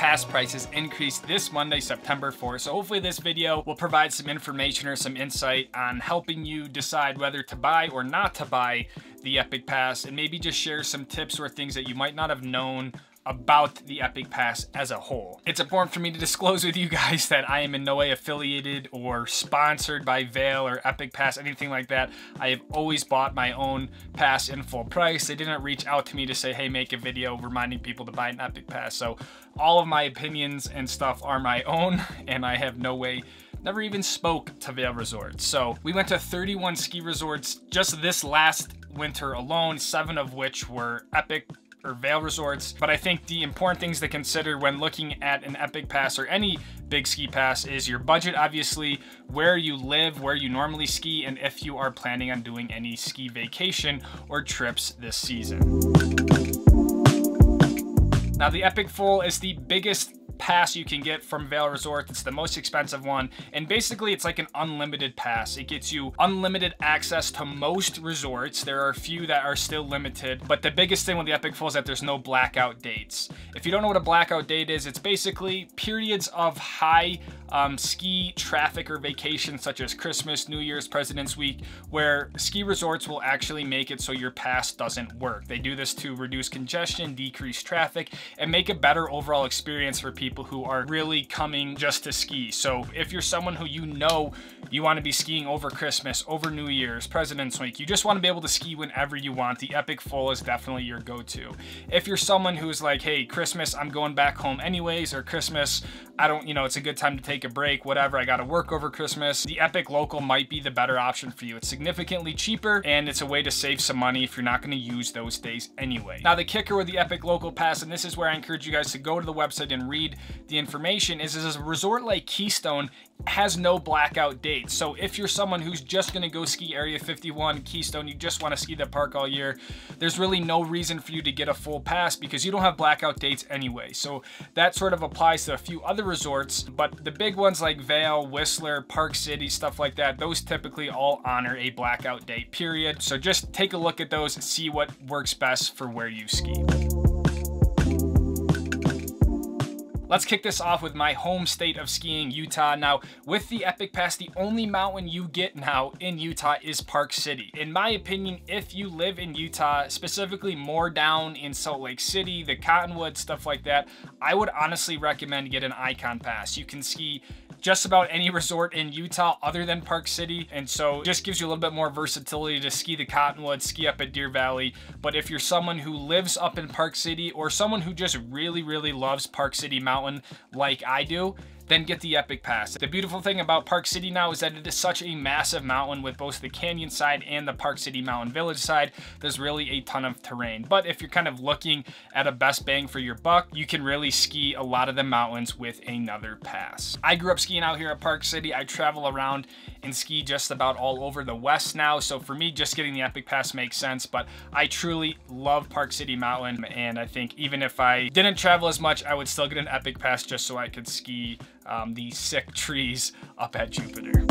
Pass prices increased this Monday, September 4th. So hopefully this video will provide some information or some insight on helping you decide whether to buy or not to buy the Epic Pass, and maybe just share some tips or things that you might not have known about the Epic Pass as a whole. It's important for me to disclose with you guys that I am in no way affiliated or sponsored by Vail or Epic Pass, anything like that. I have always bought my own pass in full price. They didn't reach out to me to say, hey, make a video reminding people to buy an Epic Pass. So all of my opinions and stuff are my own, and I have no way, never even spoke to Vail Resorts. So we went to 31 ski resorts just this last winter alone, 7 of which were Epic or Vail Resorts. But I think the important things to consider when looking at an Epic Pass or any big ski pass is your budget, obviously, where you live, where you normally ski, and if you are planning on doing any ski vacation or trips this season. Now, the Epic Full is the biggest pass you can get from Vail Resort. It's the most expensive one, and basically it's like an unlimited pass. It gets you unlimited access to most resorts. There are a few that are still limited, but the biggest thing with the Epic Full is that there's no blackout dates. If you don't know what a blackout date is, it's basically periods of high ski traffic or vacation, such as Christmas, New Year's, President's Week, where ski resorts will actually make it so your pass doesn't work. They do this to reduce congestion, decrease traffic, and make a better overall experience for people who are really coming just to ski. So if you're someone who you know you want to be skiing over Christmas, over New Year's, President's Week, you just want to be able to ski whenever you want, the Epic Full is definitely your go-to. If you're someone who's like, hey, Christmas, I'm going back home anyways, or Christmas, I don't, you know, it's a good time to take a break, whatever, I got to work over Christmas, the Epic Local might be the better option for you. It's significantly cheaper, and it's a way to save some money if you're not going to use those days anyway. Now, the kicker with the Epic Local Pass, and this is where I encourage you guys to go to the website and read the information, is a resort like Keystone has no blackout dates. So if you're someone who's just going to go ski Area 51, Keystone, you just want to ski the park all year, there's really no reason for you to get a full pass because you don't have blackout dates anyway. So that sort of applies to a few other resorts, but the big ones like Vail, Whistler, Park City, stuff like that, those typically all honor a blackout date period. So just take a look at those and see what works best for where you ski. Let's kick this off with my home state of skiing, Utah. Now, with the Epic Pass, the only mountain you get now in Utah is Park City. In my opinion, if you live in Utah, specifically more down in Salt Lake City, the Cottonwood, stuff like that, I would honestly recommend get an Icon Pass. You can ski just about any resort in Utah other than Park City, and so just gives you a little bit more versatility to ski the Cottonwood, ski up at Deer Valley. But if you're someone who lives up in Park City or someone who just really loves Park City Mountain like I do, then get the Epic Pass. The beautiful thing about Park City now is that it is such a massive mountain with both the canyon side and the Park City Mountain Village side. There's really a ton of terrain. But if you're kind of looking at a best bang for your buck, you can really ski a lot of the mountains with another pass. I grew up skiing out here at Park City. I travel around and ski just about all over the West now. So for me, just getting the Epic Pass makes sense, but I truly love Park City Mountain. And I think even if I didn't travel as much, I would still get an Epic Pass just so I could ski the sick trees up at Jupiter.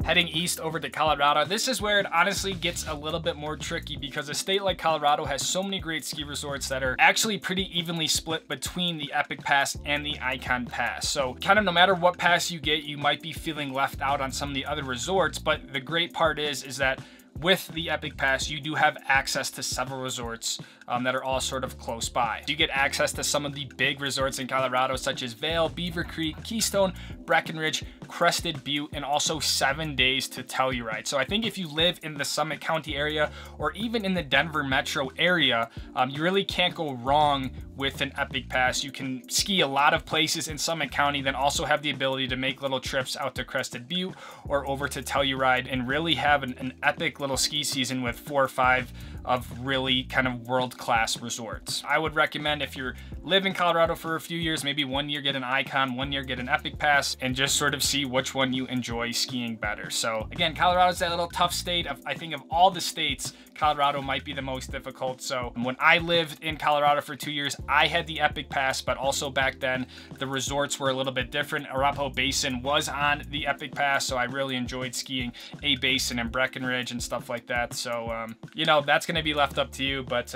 Heading east over to Colorado, this is where it honestly gets a little bit more tricky because a state like Colorado has so many great ski resorts that are actually pretty evenly split between the Epic Pass and the Icon Pass. So kind of no matter what pass you get, you might be feeling left out on some of the other resorts, but the great part is that with the Epic Pass, you do have access to several resorts that are all sort of close by. You get access to some of the big resorts in Colorado, such as Vail, Beaver Creek, Keystone, Breckenridge, Crested Butte, and also 7 days to Telluride. So I think if you live in the Summit County area or even in the Denver metro area, you really can't go wrong with an Epic Pass. You can ski a lot of places in Summit County, then also have the ability to make little trips out to Crested Butte or over to Telluride and really have an epic little ski season with 4 or 5 of really kind of world-class resorts. I would recommend if you live in Colorado for a few years, maybe 1 year get an Icon, 1 year get an Epic Pass, and just sort of see which one you enjoy skiing better. So again, Colorado's that little tough state. I think of all the states, Colorado might be the most difficult. So when I lived in Colorado for 2 years, I had the Epic Pass, but also back then the resorts were a little bit different. Arapahoe Basin was on the Epic Pass, so I really enjoyed skiing A Basin and Breckenridge and stuff like that. So, you know, that's going to be left up to you, but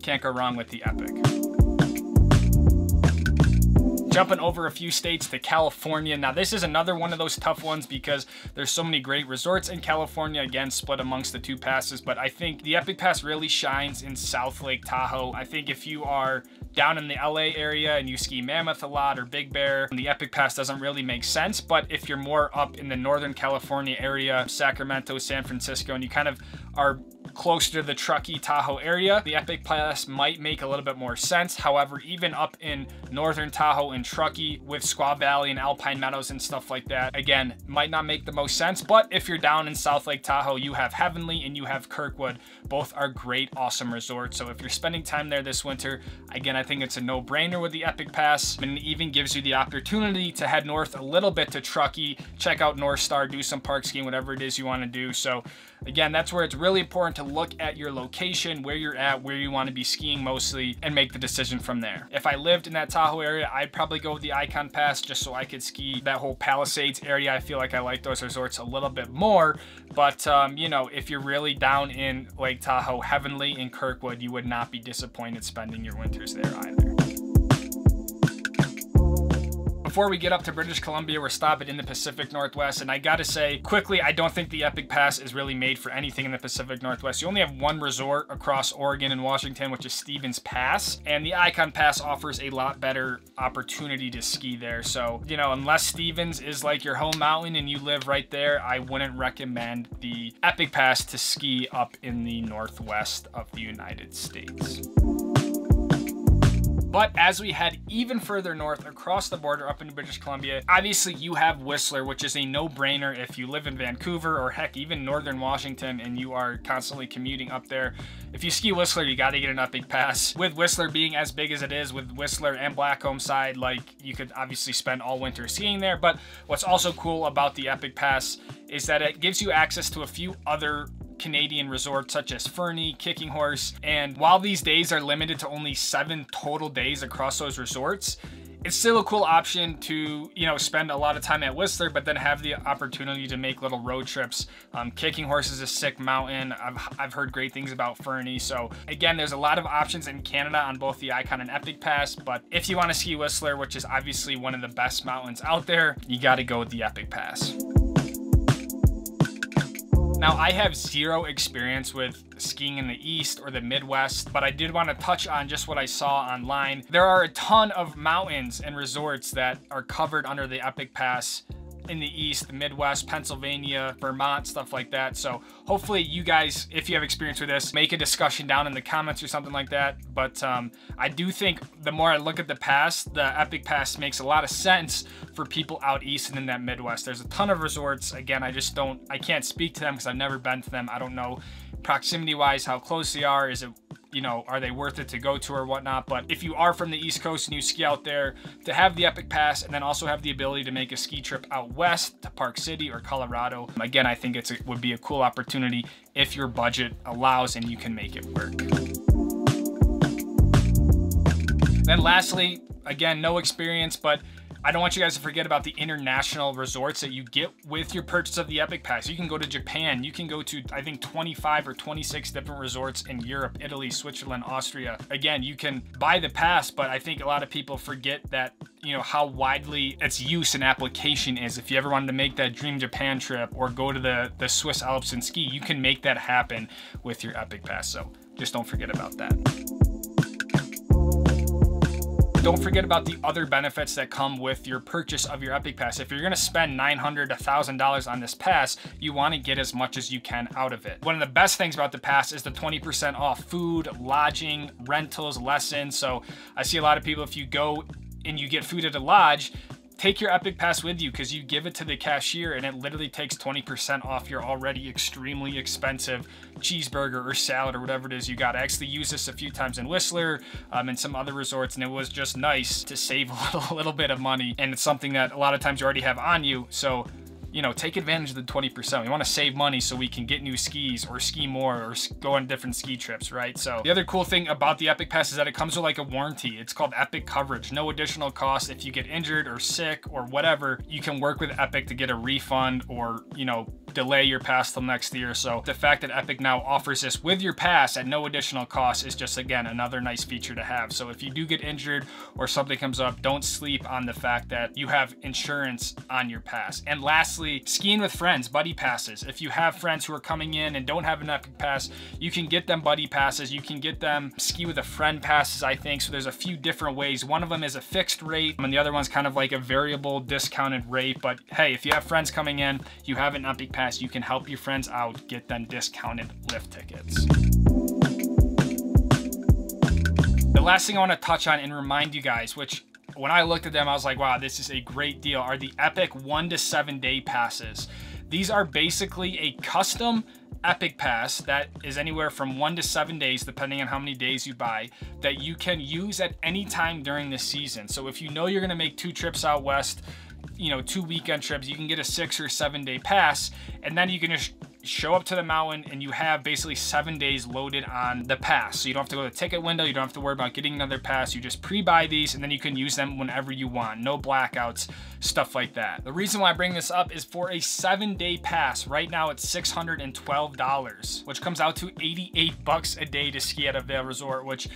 Can't go wrong with the Epic. Jumping over a few states to California. Now this is another one of those tough ones because there's so many great resorts in California, again split amongst the two passes, but I think the Epic Pass really shines in South Lake Tahoe. I think if you are down in the LA area and you ski Mammoth a lot or Big Bear, the Epic Pass doesn't really make sense. But if you're more up in the Northern California area, Sacramento, San Francisco, and you kind of are closer to the Truckee, Tahoe area, the Epic Pass might make a little bit more sense. However, even up in Northern Tahoe and Truckee with Squaw Valley and Alpine Meadows and stuff like that, again, might not make the most sense. But if you're down in South Lake Tahoe, you have Heavenly and you have Kirkwood. Both are great, awesome resorts. So if you're spending time there this winter, again, I think it's a no-brainer with the Epic Pass. And it even gives you the opportunity to head north a little bit to Truckee, check out North Star, do some park skiing, whatever it is you want to do. So again, that's where it's really important to look at your location, where you're at, where you want to be skiing mostly, and make the decision from there. If I lived in that Tahoe area, I'd probably go with the Icon Pass just so I could ski that whole Palisades area. I feel like I like those resorts a little bit more. But, you know, if you're really down in Lake Tahoe, Heavenly and Kirkwood, you would not be disappointed spending your winters there either. Before we get up to British Columbia, we're stopping in the Pacific Northwest, and I gotta say quickly, I don't think the Epic Pass is really made for anything in the Pacific Northwest. You only have one resort across Oregon and Washington, which is Stevens Pass, and the Icon Pass offers a lot better opportunity to ski there. So, you know, unless Stevens is like your home mountain and you live right there, I wouldn't recommend the Epic Pass to ski up in the Northwest of the United States. But as we head even further north across the border up into British Columbia, obviously you have Whistler, which is a no-brainer if you live in Vancouver or heck, even Northern Washington, and you are constantly commuting up there. If you ski Whistler, you got to get an Epic Pass. With Whistler being as big as it is, with Whistler and Blackcomb side, like you could obviously spend all winter skiing there. But what's also cool about the Epic Pass is that it gives you access to a few other Canadian resorts such as Fernie, Kicking Horse, and while these days are limited to only 7 total days across those resorts, it's still a cool option to, you know, spend a lot of time at Whistler, but then have the opportunity to make little road trips. Kicking Horse is a sick mountain. I've heard great things about Fernie. So again, there's a lot of options in Canada on both the Icon and Epic Pass, but if you want to ski Whistler, which is obviously one of the best mountains out there, you got to go with the Epic Pass. Now, I have zero experience with skiing in the East or the Midwest, but I did want to touch on just what I saw online. There are a ton of mountains and resorts that are covered under the Epic Pass in the East, the Midwest, Pennsylvania, Vermont, stuff like that. So hopefully you guys, if you have experience with this, make a discussion down in the comments or something like that. But I do think the more I look at the pass, the Epic Pass makes a lot of sense for people out East and in that Midwest. There's a ton of resorts. Again, I can't speak to them because I've never been to them. I don't know proximity wise how close they are. Is it, you know, are they worth it to go to or whatnot? But if you are from the East Coast and you ski out there, to have the Epic Pass and then also have the ability to make a ski trip out west to Park City or Colorado, again, I think it would be a cool opportunity if your budget allows and you can make it work. Then lastly, again, no experience, but I don't want you guys to forget about the international resorts that you get with your purchase of the Epic Pass. You can go to Japan. You can go to, I think, 25 or 26 different resorts in Europe, Italy, Switzerland, Austria. Again, you can buy the pass, but I think a lot of people forget that, you know, how widely its use and application is. If you ever wanted to make that dream Japan trip or go to the Swiss Alps and ski, you can make that happen with your Epic Pass. So just don't forget about that. Don't forget about the other benefits that come with your purchase of your Epic Pass. If you're gonna spend $900, $1,000 on this pass, you wanna get as much as you can out of it. One of the best things about the pass is the 20% off food, lodging, rentals, lessons. So I see a lot of people, if you go and you get food at a lodge, take your Epic Pass with you because you give it to the cashier and it literally takes 20% off your already extremely expensive cheeseburger or salad or whatever it is you got. I actually used this a few times in Whistler and some other resorts, and it was just nice to save a little bit of money. And it's something that a lot of times you already have on you. So, you know, take advantage of the 20%. We want to save money so we can get new skis or ski more or go on different ski trips, right? So the other cool thing about the Epic Pass is that it comes with like a warranty. It's called Epic Coverage. No additional cost. If you get injured or sick or whatever, you can work with Epic to get a refund or, you know, delay your pass till next year. So the fact that Epic now offers this with your pass at no additional cost is just, again, another nice feature to have. So if you do get injured or something comes up, don't sleep on the fact that you have insurance on your pass. And lastly, skiing with friends, buddy passes. If you have friends who are coming in and don't have an Epic pass, you can get them buddy passes. You can get them ski with a friend passes, I think. So there's a few different ways. One of them is a fixed rate and the other one's kind of like a variable discounted rate. But hey, if you have friends coming in, you have an Epic pass, you can help your friends out, get them discounted lift tickets. The last thing I want to touch on and remind you guys, which when I looked at them, I was like, wow, this is a great deal, are the Epic 1 to 7 day passes. These are basically a custom Epic pass that is anywhere from 1 to 7 days, depending on how many days you buy, that you can use at any time during the season. So if you know you're gonna make 2 trips out west, you know, 2 weekend trips, you can get a 6 or 7 day pass, and then you can just show up to the mountain and you have basically 7 days loaded on the pass. So you don't have to go to the ticket window, you don't have to worry about getting another pass, you just pre-buy these and then you can use them whenever you want. No blackouts, stuff like that. The reason why I bring this up is for a 7-day pass, right now it's $612, which comes out to 88 bucks a day to ski at a Vail Resort, which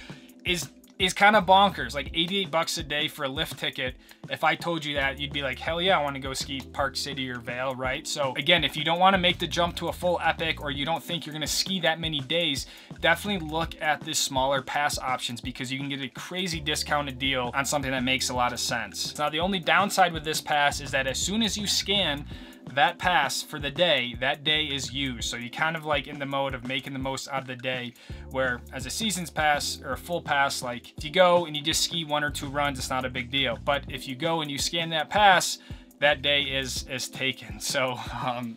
is kind of bonkers. Like 88 bucks a day for a lift ticket. If I told you that, you'd be like, hell yeah, I want to go ski Park City or Vail, right? So again, if you don't want to make the jump to a full Epic or you don't think you're going to ski that many days, definitely look at the smaller pass options because you can get a crazy discounted deal on something that makes a lot of sense. Now, the only downside with this pass is that as soon as you scan that pass for the day, that day is used. So you kind of like in the mode of making the most out of the day, where as a season's pass or a full pass, like if you go and you just ski 1 or 2 runs, it's not a big deal. But if you go and you scan that pass, that day is taken. So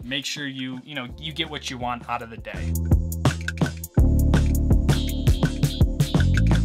make sure you get what you want out of the day.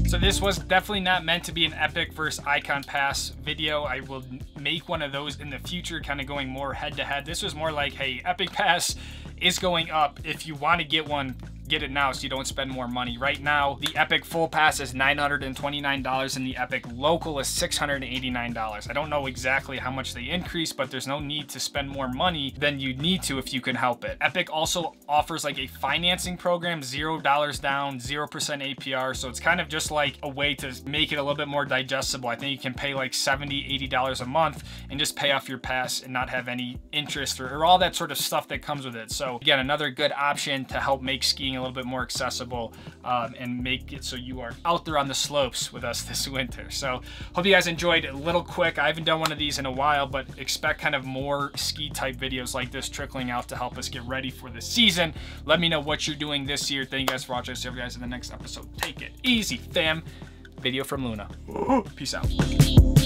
So this was definitely not meant to be an Epic versus Icon Pass video. I will make one of those in the future, kind of going more head to head. This was more like, hey, Epic Pass is going up. If you want to get one, get it now so you don't spend more money. Right now, the Epic Full Pass is $929 and the Epic Local is $689. I don't know exactly how much they increase, but there's no need to spend more money than you need to if you can help it. Epic also offers like a financing program, $0 down, 0% APR. So it's kind of just like a way to make it a little bit more digestible. I think you can pay like $70, $80 a month and just pay off your pass and not have any interest or all that sort of stuff that comes with it. So again, another good option to help make skiing a little bit more accessible and make it so you are out there on the slopes with us this winter. So hope you guys enjoyed. A little quick, I haven't done one of these in a while, but expect kind of more ski type videos like this trickling out to help us get ready for the season. Let me know what you're doing this year. Thank you guys for watching. See you guys in the next episode. Take it easy, fam. Video from Luna. Peace out.